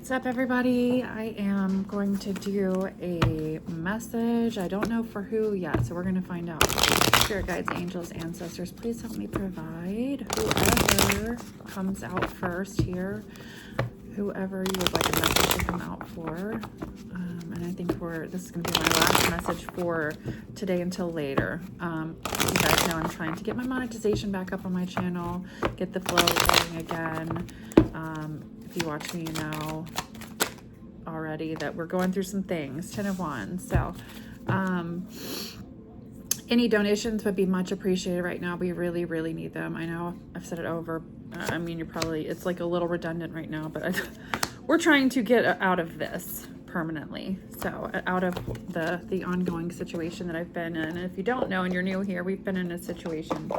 What's up, everybody? I am going to do a message. I don't know for who yet, so we're going to find out. Spirit guides, angels, ancestors, please help me provide whoever comes out first here, whoever you would like a message to come out for. And I think this is going to be my last message for today until later. You guys know I'm trying to get my monetization back up on my channel, get the flow going again. If you watch me, you know already that we're going through some things. 10 of Wands. So any donations would be much appreciated right now. We really, really need them. I know I've said it over. I mean, it's like a little redundant right now, but we're trying to get out of this permanently. So out of the ongoing situation that I've been in. And if you don't know and you're new here, we've been in a situation.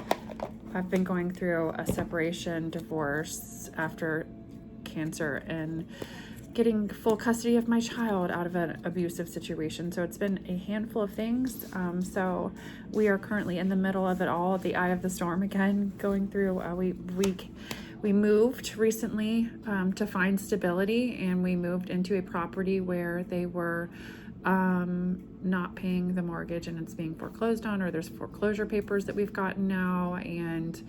I've been going through a separation, divorce after cancer, and getting full custody of my child out of an abusive situation. So it's been a handful of things. So we are currently in the middle of it all, the eye of the storm again, going through. We moved recently to find stability, and we moved into a property where they were not paying the mortgage, and it's being foreclosed on, or there's foreclosure papers that we've gotten now, and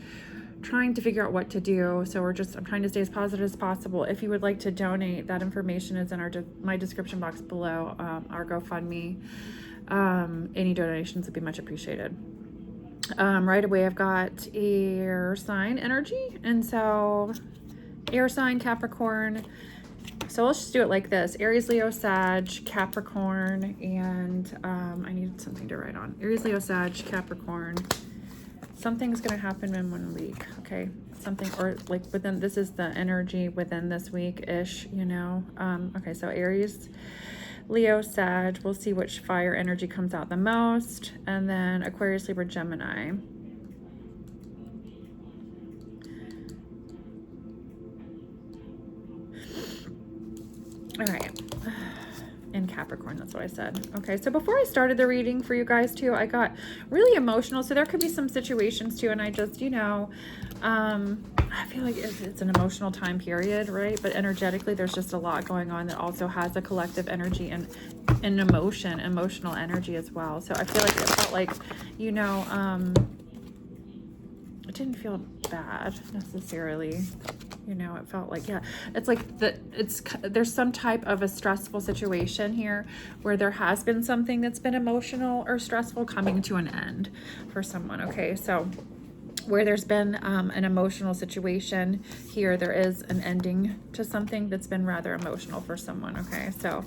trying to figure out what to do. So I'm trying to stay as positive as possible. If you would like to donate, that information is in my description box below, our GoFundMe. Any donations would be much appreciated. Right away, I've got air sign energy, and so air sign, Capricorn. So let's just do it like this: Aries, Leo, Sag, Capricorn, and I needed something to write on. Aries, Leo, Sag, Capricorn. Something's going to happen in 1 week, okay? Something, or like within, this is the energy within this week-ish, you know? Okay, so Aries, Leo, Sag. We'll see which fire energy comes out the most. And then Aquarius, Libra, Gemini. All right. In Capricorn, that's what I said. Okay, so before I started the reading for you guys too, I got really emotional. So there could be some situations too, and I just, you know, I feel like it's an emotional time period, right? But energetically, there's just a lot going on that also has a collective energy and emotional energy as well. So I feel like it felt like, you know, it didn't feel bad necessarily. You know, it felt like, yeah, it's like there's some type of a stressful situation here where there has been something that's been emotional or stressful coming to an end for someone. Okay, so where there's been an emotional situation here, there is an ending to something that's been rather emotional for someone. Okay, so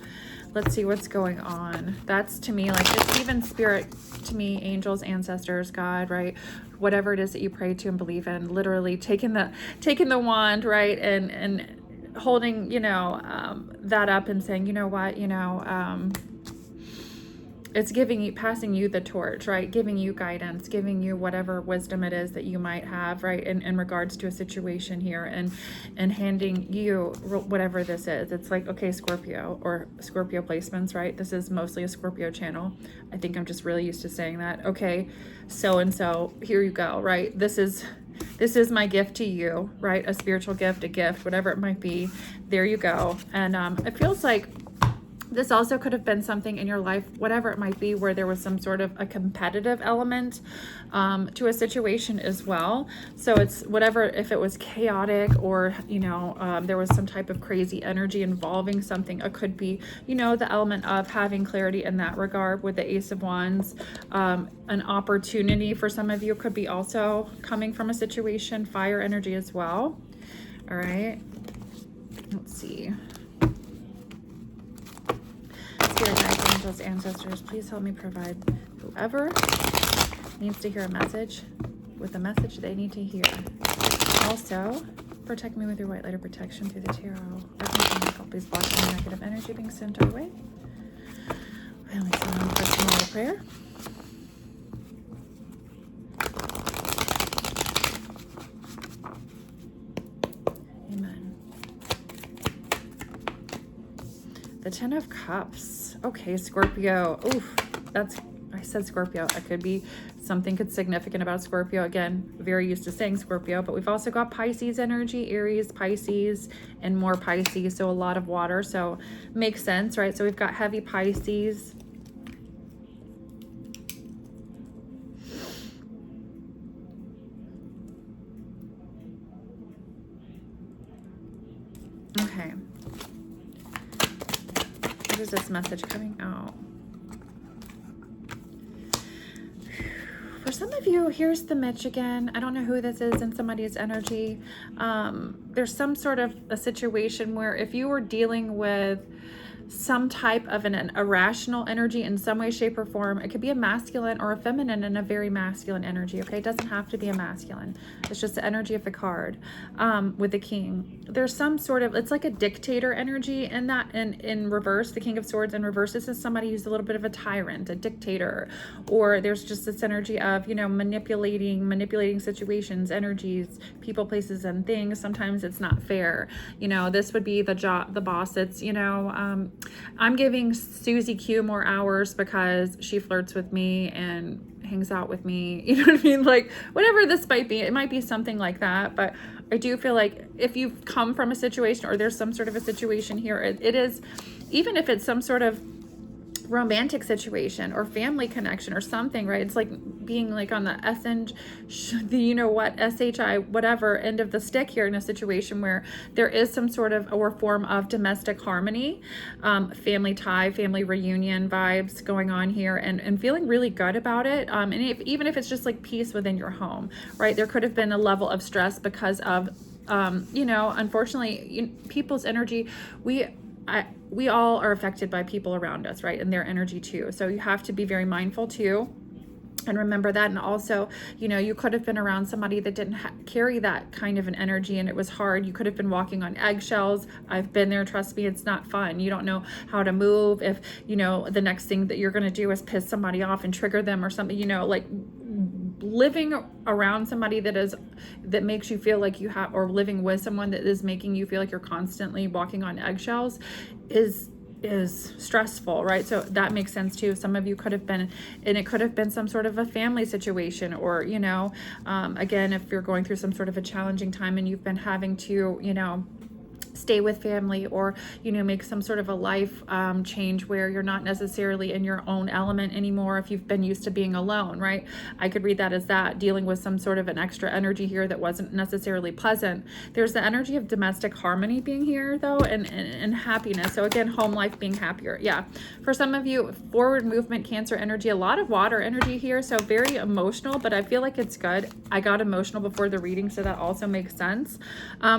let's see what's going on. That's, to me, like, it's even spirit to me, angels, ancestors, God, right? Whatever it is that you pray to and believe in, literally taking the wand, right? And holding, you know, that up and saying, you know what, you know, it's passing you the torch, right? Giving you guidance, giving you whatever wisdom it is that you might have, right? In regards to a situation here, and handing you whatever this is. It's like, okay, Scorpio, or Scorpio placements, right? This is mostly a Scorpio channel. I think I'm just really used to saying that. Okay, so here you go, right? This is my gift to you, right? A spiritual gift, a gift, whatever it might be. There you go. And it feels like this also could have been something in your life, whatever it might be, where there was some sort of a competitive element to a situation as well. So it's whatever, if it was chaotic, or, you know, there was some type of crazy energy involving something. It could be, you know, the element of having clarity in that regard with the Ace of Wands. An opportunity for some of you could be also coming from a situation, fire energy as well. All right, let's see. Spirit guides, angels, ancestors, please help me provide whoever needs to hear a message with the message they need to hear. Also, protect me with your white light of protection through the tarot. Archangel, please block any negative energy being sent our way. I only send one person out of prayer. Amen. The 10 of Cups. Okay, Scorpio. Oof, I said Scorpio. It could be Something could significant about Scorpio. Again, very used to saying Scorpio, but we've also got Pisces energy, Aries, Pisces, and more Pisces. So a lot of water. So makes sense, right? So we've got heavy Pisces. Okay. What is this message coming out? For some of you, here's the Mitch again. I don't know who this is in somebody's energy. There's some sort of a situation where if you were dealing with some type of an irrational energy in some way, shape, or form, it could be a masculine or a feminine and a very masculine energy, okay? It doesn't have to be a masculine. It's just the energy of the card with the king. There's some sort of, it's like a dictator energy in that, in reverse, the King of Swords in reverse. This is somebody who's a little bit of a tyrant, a dictator, or there's just this energy of, you know, manipulating situations, energies, people, places, and things. Sometimes it's not fair. You know, this would be the boss. It's, you know, I'm giving Susie Q more hours because she flirts with me and hangs out with me. You know what I mean? Like, whatever this might be, it might be something like that. But I do feel like if you've come from a situation or there's some sort of a situation here, it is, even if it's some sort of romantic situation or family connection or something, right? It's like being like on the the, you know what, SHI, whatever end of the stick here in a situation where there is some sort of or form of domestic harmony, family tie, family reunion vibes going on here, and feeling really good about it. And even if it's just like peace within your home, right? There could have been a level of stress because of, you know, unfortunately, people's energy, we all are affected by people around us, right? And their energy too. So you have to be very mindful too. And remember that. And also, you know, you could have been around somebody that didn't carry that kind of an energy and it was hard. You could have been walking on eggshells. I've been there. Trust me, it's not fun. You don't know how to move. If, you know, the next thing that you're going to do is piss somebody off and trigger them or something, you know, like living around somebody that makes you feel like you have, or living with someone that is making you feel like you're constantly walking on eggshells is stressful, right? So that makes sense too. Some of you could have been, and it could have been some sort of a family situation, or, you know, again, if you're going through some sort of a challenging time and you've been having to, you know, stay with family, or, you know, make some sort of a life change where you're not necessarily in your own element anymore if you've been used to being alone, right? I could read that as that, dealing with some sort of an extra energy here that wasn't necessarily pleasant. There's the energy of domestic harmony being here though, and happiness. So again, home life being happier. Yeah. For some of you, forward movement, Cancer energy, a lot of water energy here. So very emotional, but I feel like it's good. I got emotional before the reading, so that also makes sense.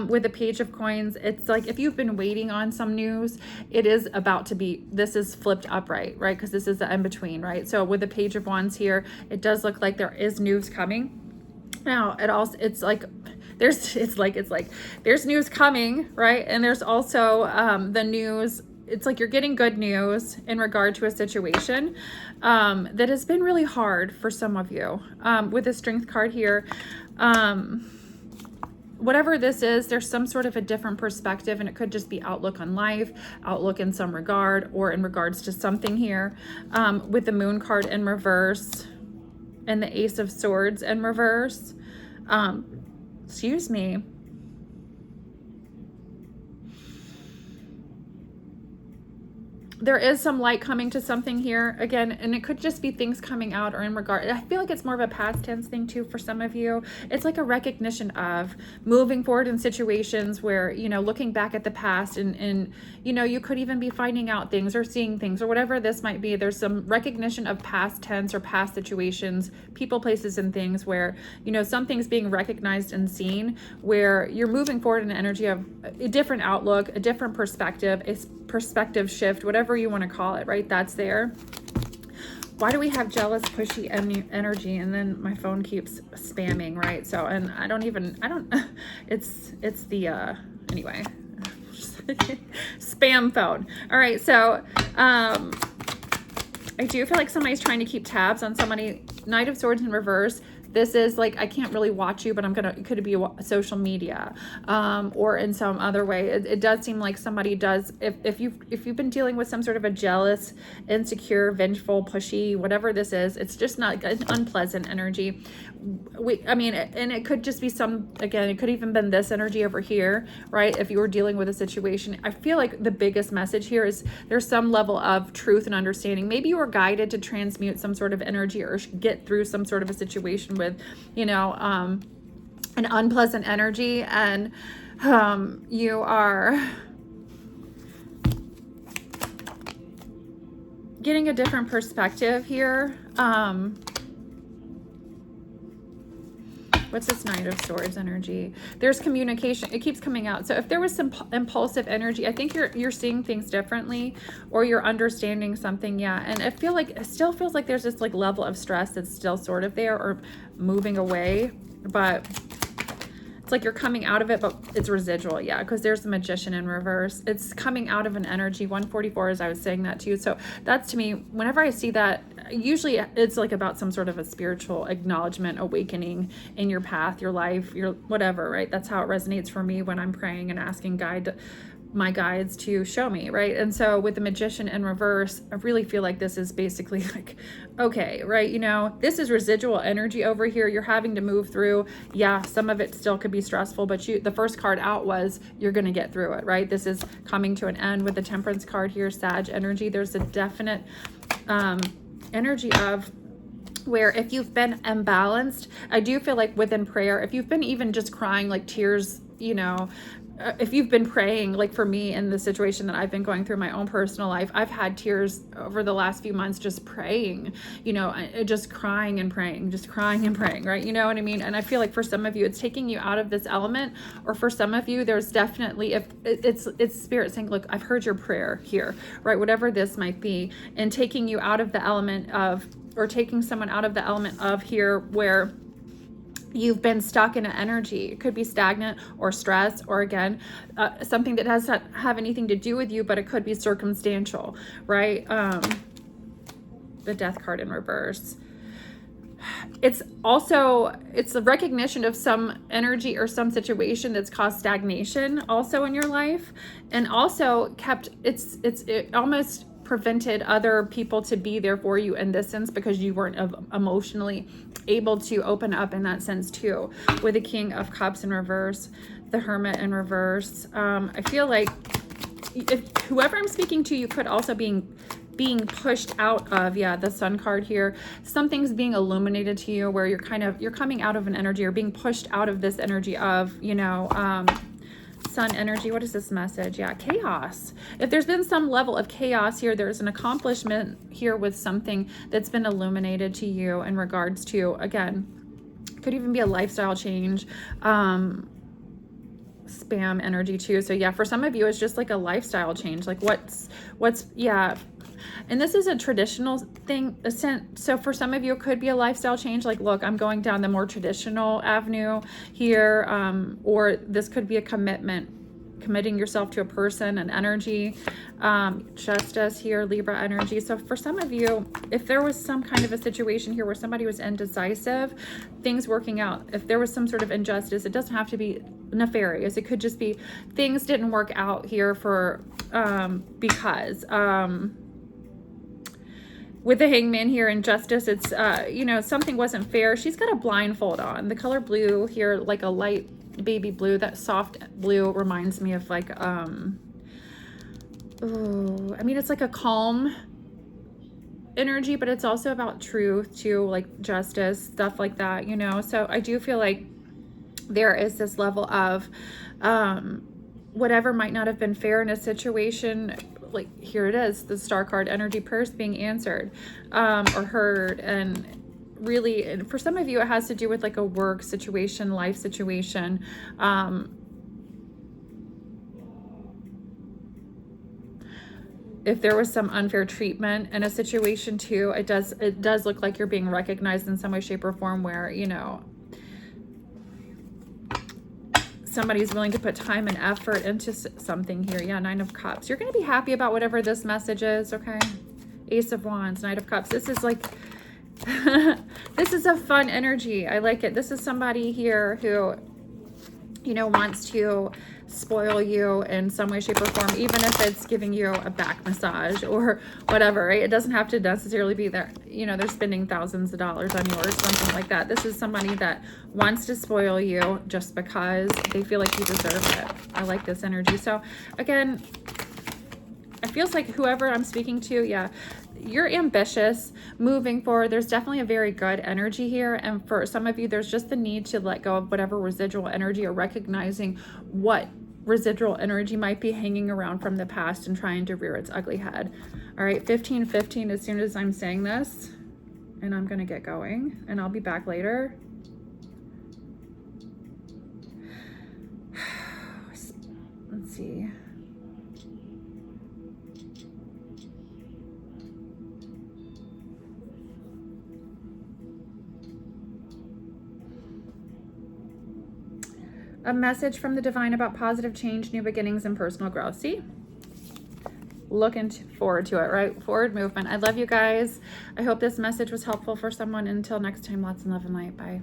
With the Page of Coins, it's like if you've been waiting on some news, it is about to be, this is flipped upright, right? Because this is the in-between, right? So with the Page of Wands here, it does look like there is news coming. Now, it's like there's news coming, right? And there's also the news, it's like you're getting good news in regard to a situation that has been really hard for some of you. With the Strength card here, whatever this is, there's some sort of a different perspective, and it could just be outlook on life, outlook in some regard, or in regards to something here. With the Moon card in reverse and the Ace of Swords in reverse. Excuse me. There is some light coming to something here again, and it could just be things coming out or in regard. I feel like it's more of a past tense thing too for some of you. It's like a recognition of moving forward in situations where, you know, looking back at the past and you know, you could even be finding out things or seeing things or whatever this might be. There's some recognition of past tense or past situations, people, places, and things where, you know, something's being recognized and seen, where you're moving forward in an energy of a different outlook, a different perspective, a perspective shift, whatever you want to call it, right? That's there. Why do we have jealous, pushy energy? And then my phone keeps spamming, right? So, and it's the, anyway, spam phone. All right. So, I do feel like somebody's trying to keep tabs on somebody. Knight of Swords in reverse, This is like, I can't really watch you, but it could be social media, or in some other way. It does seem like somebody does, if you've been dealing with some sort of a jealous, insecure, vengeful, pushy, whatever this is, it's just not an unpleasant energy. I mean, and it could just be again, it could even been this energy over here, right? If you were dealing with a situation, I feel like the biggest message here is there's some level of truth and understanding. Maybe you were guided to transmute some sort of energy or get through some sort of a situation with, you know, an unpleasant energy, and you are getting a different perspective here. What's this Knight of Swords energy? There's communication. It keeps coming out. So if there was some impulsive energy, I think you're seeing things differently, or you're understanding something. Yeah. And it still feels like there's this like level of stress that's still sort of there, or moving away, but it's like you're coming out of it, but it's residual. Yeah, because there's the Magician in reverse. It's coming out of an energy. 144, as I was saying that to you. So that's, to me, whenever I see that, usually it's like about some sort of a spiritual acknowledgement, awakening in your path, your life, your whatever, right? That's how it resonates for me when I'm praying and asking my guides to show me, right? And so with the Magician in reverse, I really feel like this is basically like, okay, right? You know, this is residual energy over here. You're having to move through. Yeah, some of it still could be stressful, but the first card out was you're going to get through it, right? This is coming to an end with the Temperance card here, Sag energy. There's a definite energy of where if you've been imbalanced, I do feel like within prayer, if you've been even just crying like tears, you know, if you've been praying, like for me in the situation that I've been going through my own personal life, I've had tears over the last few months just praying, you know, just crying and praying, just crying and praying, right? You know what I mean? And I feel like for some of you, it's taking you out of this element, or for some of you, there's definitely, if it's spirit saying, look, I've heard your prayer here, right? Whatever this might be, and taking you out of the element of, or taking someone out of the element of here where you've been stuck in an energy. It could be stagnant or stress, or again, something that doesn't have anything to do with you, but it could be circumstantial, right? The Death card in reverse. It's the recognition of some energy or some situation that's caused stagnation also in your life, and also it almost prevented other people to be there for you in this sense, because you weren't emotionally able to open up in that sense too. With the King of Cups in reverse, the Hermit in reverse, I feel like if whoever I'm speaking to, you could also being pushed out of, yeah, the Sun card here, something's being illuminated to you where you're coming out of an energy, or being pushed out of this energy of, you know, Sun energy. What is this message? Yeah, chaos. If there's been some level of chaos here, there's an accomplishment here with something that's been illuminated to you in regards to, again, could even be a lifestyle change, spam energy too. So yeah, for some of you, it's just like a lifestyle change. Like what's yeah. And this is a traditional thing. So for some of you, it could be a lifestyle change. Like, look, I'm going down the more traditional avenue here. Or this could be a committing yourself to a person, an energy. Justice here, Libra energy. So for some of you, if there was some kind of a situation here where somebody was indecisive, things working out. If there was some sort of injustice, it doesn't have to be nefarious. It could just be things didn't work out here for because with the Hangman here in Justice, it's, you know, something wasn't fair. She's got a blindfold on. The color blue here, like a light baby blue, that soft blue reminds me of like, I mean, it's like a calm energy, but it's also about truth too, like justice, stuff like that, you know? So I do feel like there is this level of whatever might not have been fair in a situation. Like here it is, the Star card energy, prayers being answered or heard. And really, and for some of you, it has to do with like a work situation, life situation. If there was some unfair treatment in a situation too, it does look like you're being recognized in some way, shape, or form where, you know, somebody's willing to put time and effort into something here. Yeah, Nine of Cups. You're going to be happy about whatever this message is, okay? Ace of Wands, Knight of Cups. This is like, This is a fun energy. I like it. This is somebody here who, you know, wants to spoil you in some way, shape, or form, even if it's giving you a back massage or whatever, right? It doesn't have to necessarily be there. You know, they're spending thousands of dollars on yours, something like that. This is somebody that wants to spoil you just because they feel like you deserve it. I like this energy. So again, it feels like whoever I'm speaking to, yeah, you're ambitious moving forward. There's definitely a very good energy here. And for some of you, there's just the need to let go of whatever residual energy, or recognizing what residual energy might be hanging around from the past and trying to rear its ugly head. All right, 15:15 as soon as I'm saying this, and I'm going to get going, and I'll be back later. Let's see. A message from the divine about positive change, new beginnings, and personal growth. See? Looking forward to it, right? Forward movement. I love you guys. I hope this message was helpful for someone. Until next time, lots of love and light. Bye.